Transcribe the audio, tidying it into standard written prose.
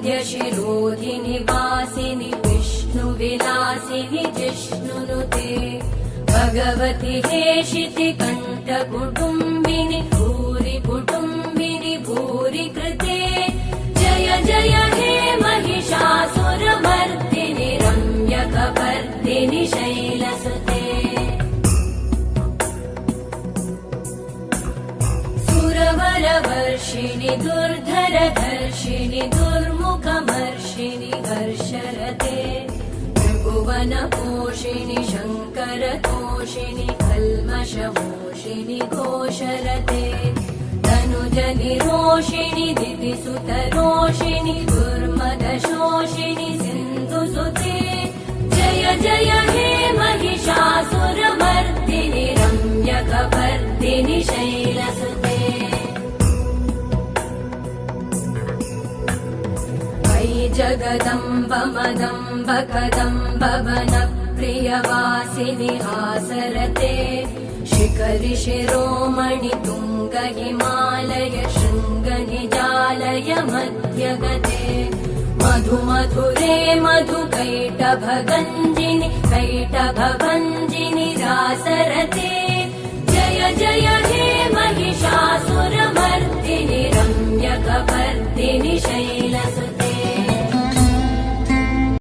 श्रीवरविन्ध्यशिरोधिनि वासिनि विष्णुविलासिनि जिष्णुनुते भगवति हेशिति कण्ठकुटुम्बिनि भूरि कुटुम्बिनि भूरि कृते जय जय हे महिषासुरमर्दिनि रम्यकपर्दिनि शैलसुते सुरवरवर्षिणि दुर्धरधर्षिणि दुर्मुखमर्षिणि हर्षरते त्रिभुवनपोषिणि शङ्करतोषिणि कल्मषमोषिणि घोषरते तनुजनिरोषिणि दितिसुतरोषिणि दुर्मदशोषिणि सिन्धुसुते जय जय हे महिषासुरमर्दिनि रम्यकपर्दिनि शैलसुते जगदम्ब मदम्ब कदम्ब वनप्रियवासिनि हासरते शिखरि शिरोमणि तुङ्ग हिमालय शृङ्ग निजालय मध्यगते मधुमधुरे मधुकैटभगञ्जिनि कैटभभञ्जिनि रासरते जय जय हे महिषासुरमर्दिनि रम्यकपर्दिनि शैलसुते